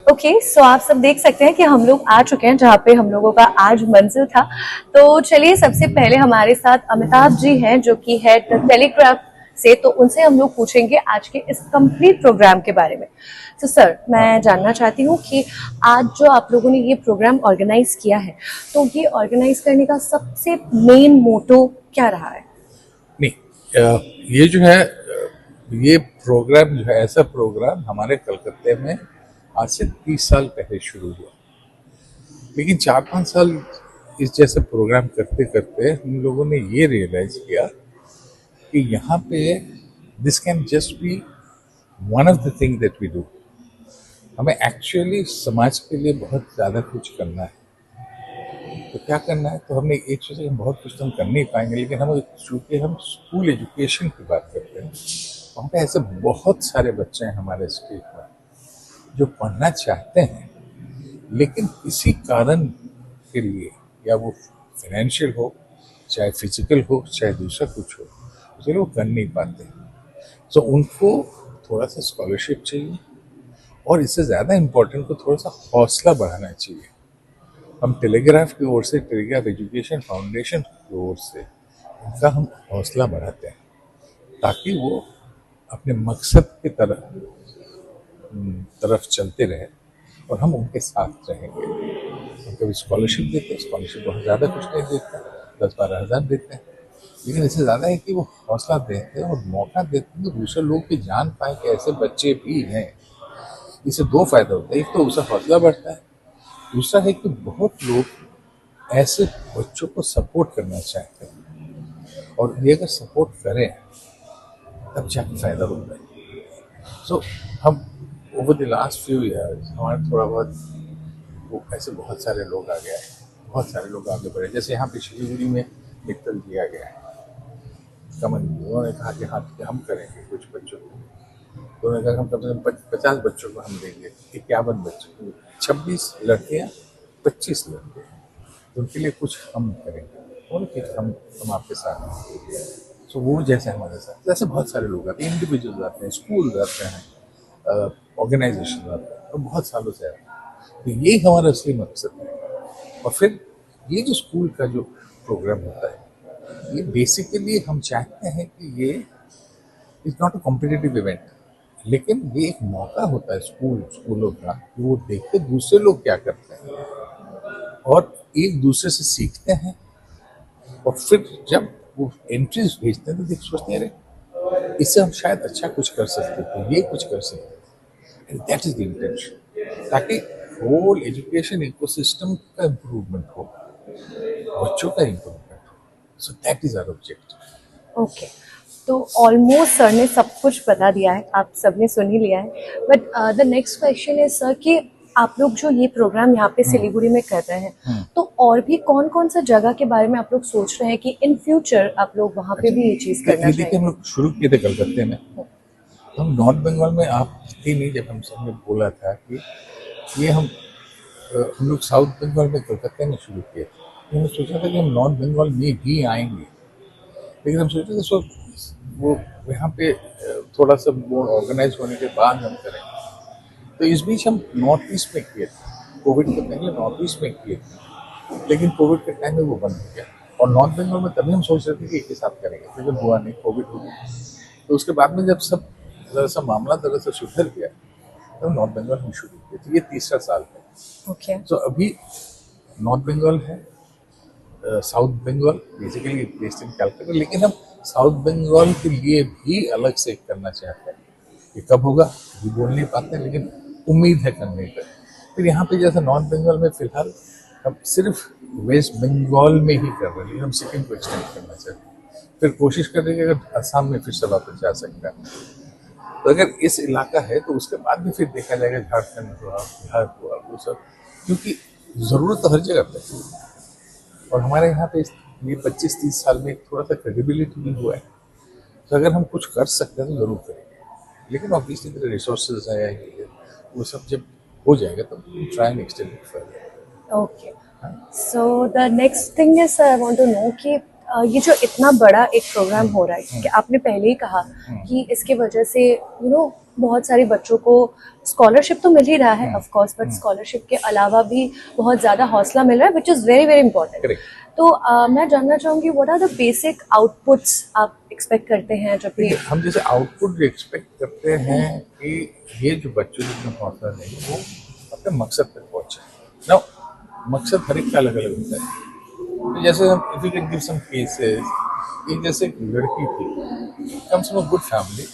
Okay, सो आप सब देख सकते हैं कि हम लोग आ चुके हैं जहाँ पे हम लोगों का आज मंजिल था। तो चलिए, सबसे पहले हमारे साथ अमिताभ जी हैं जो कि है टेलीग्राफ से, तो उनसे हम लोग पूछेंगे आज के इस कंप्लीट प्रोग्राम के बारे में। तो सर, मैं जानना चाहती हूँ कि आज जो आप लोगों ने ये प्रोग्राम ऑर्गेनाइज किया है, तो ये ऑर्गेनाइज करने का सबसे मेन मोटो क्या रहा है? नहीं, ये जो है, ये प्रोग्राम जो है, ऐसा प्रोग्राम हमारे कलकत्ते में आज से 30 साल पहले शुरू हुआ। लेकिन 4-5 साल इस जैसे प्रोग्राम करते करते हम लोगों ने ये रियलाइज किया कि यहाँ पे this can just be one of the thing that we do. हमें एक्चुअली समाज के लिए बहुत ज़्यादा कुछ करना है। तो क्या करना है, तो हमने एक सोचा कि हम बहुत कुछ तो हम कर नहीं पाएंगे, लेकिन हम चूंकि हम स्कूल एजुकेशन की बात करते हैं, वहाँ पे ऐसे बहुत सारे बच्चे हैं हमारे स्टेट में जो पढ़ना चाहते हैं, लेकिन किसी कारण के लिए, या वो फाइनेंशियल हो, चाहे फिजिकल हो, चाहे दूसरा कुछ हो, उसके लिए वो कर नहीं पाते। तो उनको थोड़ा सा स्कॉलरशिप चाहिए, और इससे ज़्यादा इम्पोर्टेंट को थोड़ा सा हौसला बढ़ाना चाहिए। हम टेलीग्राफ की ओर से, टेलीग्राफ एजुकेशन फाउंडेशन की ओर से उनका हम हौसला बढ़ाते हैं, ताकि वो अपने मकसद की तरफ चलते रहे, और हम उनके साथ रहेंगे। हम कभी स्कॉलरशिप देते हैं, स्कॉलरशिप बहुत ज़्यादा कुछ नहीं देते हैं, 10-12 हज़ार देते हैं, लेकिन इससे ज़्यादा है कि वो हौसला देते हैं और मौका देते हैं कि दूसरे लोग भी जान पाए कि ऐसे बच्चे भी हैं। इससे दो फायदा होता है, एक तो उसका हौसला बढ़ता है, दूसरा है कि बहुत लोग ऐसे बच्चों को सपोर्ट करना चाहते हैं, और ये अगर सपोर्ट करें तब जाके फायदा होता है। सो हम over the last few years हमारे थोड़ा बहुत वो ऐसे बहुत सारे लोग आ गए हैं, बहुत सारे लोग आगे बढ़े। जैसे यहाँ पे शिलीगुड़ी में मित्तल दिया गया है, कमल जी, उन्होंने कहा कि हाँ हम करेंगे कुछ बच्चों को। तो उन्होंने कहा हम कम से कम 50 बच्चों को हम देंगे, 51 बच्चों को, 26 लड़कियाँ, 25 लड़के, तो उनके लिए कुछ हम करेंगे, और फिर हम आपके साथ हैं। सो वो जैसे हमारे साथ, जैसे बहुत सारे लोग आते हैं, इंडिविजुअल आते हैं, स्कूल आते हैं, ऑर्गेनाइजेशन आते हैं, और बहुत सालों से आते हैं। तो यही हमारा असली मकसद है। और फिर ये जो स्कूल का जो प्रोग्राम होता है, ये बेसिकली हम चाहते हैं कि ये is not a competitive event, लेकिन ये एक मौका होता है स्कूलों का कि वो देखते दूसरे लोग क्या करते हैं, और एक दूसरे से सीखते हैं, और फिर जब वो एंट्रीज भेजते हैं तो देख सोचते हैं, अरे इससे हम शायद अच्छा कुछ कर सकते थे, ये कुछ कर सकते थे, and that is the intention, ताकि होल एजुकेशन इकोसिस्टम का इम्प्रूवमेंट हो, बच्चों का इम्प्रूवमेंट हो। So that is our objective. Okay, तो ऑलमोस्ट सर ने सब कुछ बता दिया है, आप सबने सुन ही लिया है। But the next question is sir कि आप लोग जो ये प्रोग्राम यहाँ पे सिलीगुड़ी में कर रहे हैं, तो और भी कौन कौन सा जगह के बारे में आप लोग सोच रहे हैं कि इन फ्यूचर आप लोग वहाँ पे भी ये चीज़ करना ये देखिए, हम चाहेंगे? लोग शुरू किए थे कलकत्ते में। हम नॉर्थ बंगाल में आप थी नहीं जब हम सबने बोला था कि ये हम लोग साउथ बंगाल में कलकत्ते में शुरू किए थे। तो हमने सोचा था कि हम नॉर्थ बंगाल में भी आएंगे, लेकिन हम सोचे थे सो वो यहाँ पे थोड़ा सा वो ऑर्गेनाइज होने के बाद हम करेंगे। तो इस बीच हम नॉर्थ ईस्ट में किए थे, कोविड के पहले नॉर्थ ईस्ट में किए थे, लेकिन कोविड के टाइम में वो बंद हो गया। और नॉर्थ बंगाल में तभी हम सोच रहे थे कि एक ही साथ करेंगे, लेकिन हुआ नहीं, कोविड हो गया। तो उसके बाद में जब सब जरा सा मामला जरा सा सुधर गया, तो नॉर्थ बंगाल हम शुरू किए थे। ये तीसरा साल है। ओके, तो अभी नॉर्थ बंगाल है, south Bengal basically based in Calcutta, लेकिन हम साउथ बंगाल के लिए भी अलग से करना चाहते हैं। ये कब होगा ये बोल नहीं पाते, लेकिन उम्मीद है करने का। फिर यहाँ पे जैसे नॉर्थ बंगाल में फिलहाल हम सिर्फ वेस्ट बंगाल में ही कर रहे हैं, लेकिन हम सिक्किम को एक्सटेंड करना चाहते हैं। फिर कोशिश कर रहे हैं कि अगर असम में फिर से वापस जा सकता है। तो अगर इस इलाका है तो उसके बाद भी फिर देखा जाएगा, झारखंड हुआ, बिहार हुआ, वो सब, क्योंकि ज़रूरत तो हर जगह पे है। और हमारे यहाँ पे ये 25-30 साल में थोड़ा सा क्रेडिबिलिटी भी हुआ है। तो अगर हम कुछ कर सकते हैं तो ज़रूर करेंगे, लेकिन ऑब्वियसली मेरे रिसोर्सेज है, वो सब जब हो जाएगा तो try and extend it further. Okay. So the next thing is I want to know कि ये जो इतना बड़ा एक प्रोग्राम हो रहा है कि आपने पहले ही कहा कि इसके वजह से बहुत सारे बच्चों को स्कॉलरशिप तो मिल ही रहा है ऑफ कोर्स, बट स्कॉलरशिप के अलावा भी बहुत ज़्यादा हौसला मिल रहा है, which is very very important. Correct. तो मैं जानना चाहूँगी what are the basic outputs आप एक्सपेक्ट करते हैं जब भी। देखिए, हम जैसे आउटपुट एक्सपेक्ट करते हैं कि ये जो बच्चों जितना हौसला नहीं वो अपने मकसद तक पहुंचे ना। मकसद हर एक का अलग अलग होता है। तो जैसे हम if you can give some cases, कि जैसे एक लड़की थी, comes from a good family,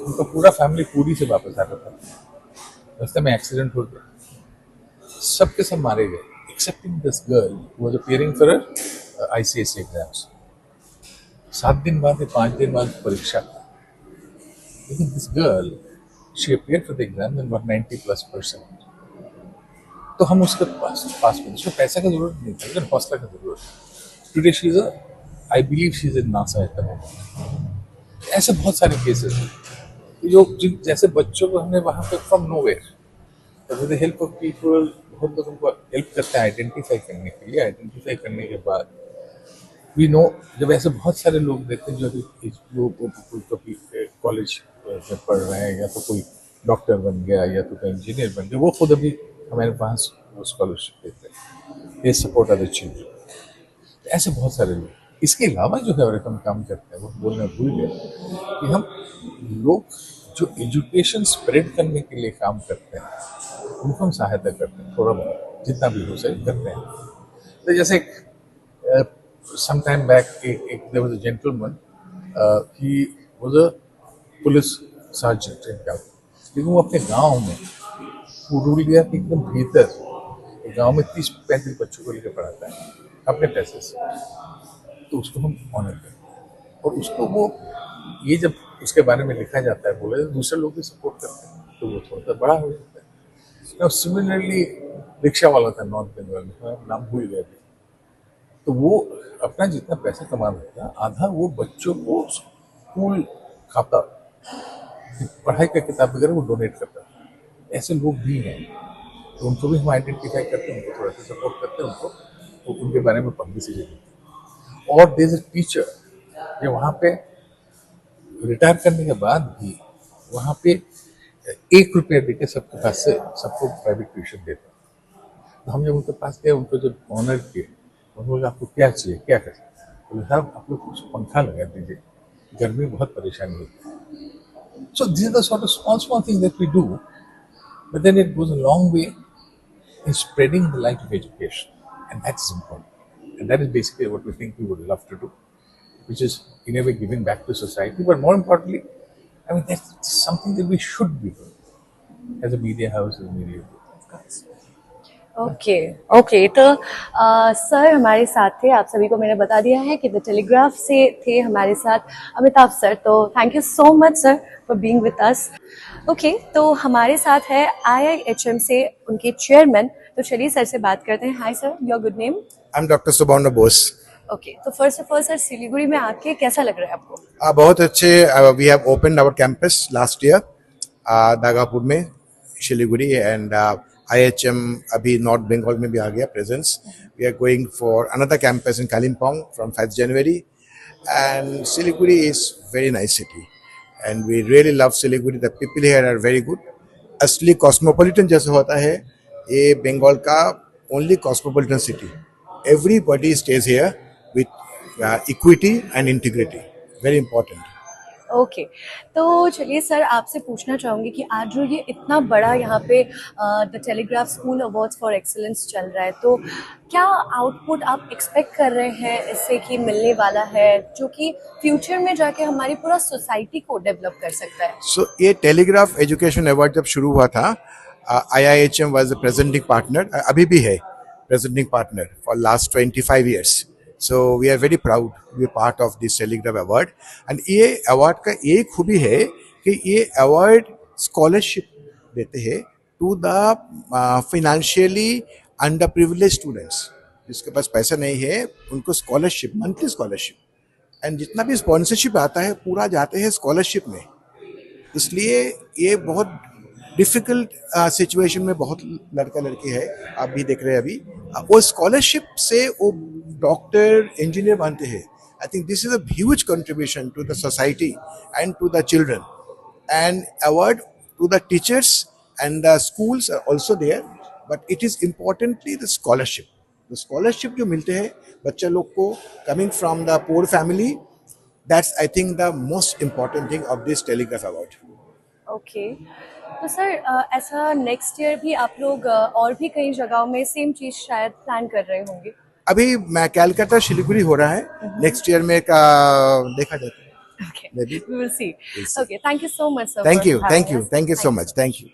उनका पूरा फैमिली पूरी से वापस आ रहा था, रास्ते में एक्सीडेंट हो गया, सबके सब मारे गए accepting this girl who was appearing for ICSE exams. 7 दिन बाद या 5 दिन बाद परीक्षा था, लेकिन this girl she appeared for the exam and got 90+%। तो हम उसके पास में उसको पैसा का जरूरत नहीं था, लेकिन हौसला का जरूरत है। Today she is I believe she is in NASA at the moment. ऐसे बहुत सारे केसेस हैं जो जैसे बच्चों को हमने वहां पे from nowhere with the help of people, बहुत लोग उनको हेल्प करते हैं आइडेंटिफाई करने के लिए। आइडेंटिफाई करने के बाद वी नो, जब ऐसे बहुत सारे लोग देखते हैं जो कॉलेज में पढ़ रहे हैं, या तो कोई डॉक्टर बन गया या तो कोई इंजीनियर बन गया, वो खुद अभी हमारे पास वो स्कॉलरशिप देते हैं, ये सपोर्ट अदर चिल्ड्रन। ऐसे बहुत सारे लोग। इसके अलावा जो है और हम काम करते हैं, वो बोलना भूल गए कि हम लोग जो एजुकेशन स्प्रेड करने के लिए काम करते हैं उनको हम सहायता करते हैं, थोड़ा बहुत जितना भी हो सके करते हैं। तो जैसे some time back there was a gentleman, he was a police sergeant in Calcutta, लेकिन वो अपने गांव में पुरुलिया के एकदम भीतर गांव में 30-35 बच्चों को लेकर पढ़ाता है अपने पैसे से। तो उसको हम ऑनर करते हैं, और उसको वो ये जब उसके बारे में लिखा जाता है, बोला दूसरे लोग भी सपोर्ट करते हैं, तो वो थोड़ा सा बड़ा हो जाता है। सिमिलरली रिक्शा वाला था नॉर्थ बंगाल में, नाम भूल गया, तो वो अपना जितना पैसा कमा रहा था, आधा वो बच्चों को स्कूल खाता, पढ़ाई का किताब वगैरह वो डोनेट करता था। ऐसे लोग भी हैं, तो उनको भी हम आइडेंटिफाई करते हैं, उनको थोड़ा सा सपोर्ट करते हैं, उनको तो उनके बारे में पब्लिसिटी देते हैं। और देयर इज अ टीचर जो वहाँ पे रिटायर करने के बाद भी वहाँ पे 1 रुपया देके सबके पास से सबको प्राइवेट ट्यूशन देता है। तो हम जब उनके पास गए, उनको जब ऑनर किए, उन्होंने आपको क्या चाहिए, क्या कर सकते हैं, तो साहब आप लोग कुछ पंखा लगा दीजिए, गर्मी बहुत परेशानी होती है। So this is the sort of small thing that we do, but then it goes a long way in spreading the light of education, and that is important, and that is basically what we think we would love to do, which is in a way giving back to society. But more importantly, I mean, that's something that we should be doing as a media house, as a media group. Okay okay, तो sir हमारे साथ थे, आप सभी को मैंने बता दिया है कि द टेलीग्राफ से थे हमारे साथ अमिताभ सर। तो thank you so much sir for being with us. Okay, तो हमारे साथ है IIHM से उनके चेयरमैन, तो चलिए सर से बात करते हैं। Hi sir, your good name? I'm Dr. Subhavna Bose. Okay, तो first of all sir, Siliguri में आके कैसा लग रहा है आपको? बहुत अच्छे। We have opened our campus last year Dagapur में, शिलीगुड़ी, एंड IHM अभी नॉर्थ बंगाल में भी आ गया presence. We are going for another campus in Kalimpong from 5 January, and Siliguri is very nice city and we really love Siliguri. The people here are very good. असली cosmopolitan जैसे होता है, ये बंगाल का only cosmopolitan city. Everybody stays here with equity and integrity. Very important. Okay, तो चलिए sir, आपसे पूछना चाहूँगी कि आज जो ये इतना बड़ा यहाँ पे the telegraph school awards for excellence चल रहा है, तो क्या आउटपुट आप एक्सपेक्ट कर रहे हैं इससे कि मिलने वाला है, जो कि फ्यूचर में जाके हमारी पूरा सोसाइटी को डेवलप कर सकता है? So ये टेलीग्राफ एजुकेशन अवार्ड जब शुरू हुआ था, IIHM was the presenting partner, अभी भी है presenting partner for last 25 years. So we are very proud to be part of this Telegraph Award. And ये award का एक खूबी है कि ये award scholarship देते हैं to the financially underprivileged students. जिसके पास पैसा नहीं है उनको scholarship, monthly scholarship. And जितना भी sponsorship आता है पूरा जाते हैं scholarship में। इसलिए ये बहुत डिफिकल्ट सिचुएशन में बहुत लड़का लड़की है, आप भी देख रहे हैं अभी, वो स्कॉलरशिप से वो डॉक्टर इंजीनियर बनते हैं। I think this is a huge contribution to the society and to the children. and award to the teachers and the schools are also there, but it is importantly the scholarship. The scholarship जो मिलते हैं बच्चे लोग को coming from the poor family, that's I think the most important thing of this Telegraph Award. Okay तो sir ऐसा next year भी आप लोग और भी कई जगहों में सेम चीज शायद प्लान कर रहे होंगे. अभी मैं कलकत्ता शिलीगुड़ी हो रहा है नेक्स्ट ईयर में का देखा जाता है. Okay, Maybe. we will see. We'll see. Okay, thank you so much, sir. Thank for you, having thank you, us. thank you so much, thank you.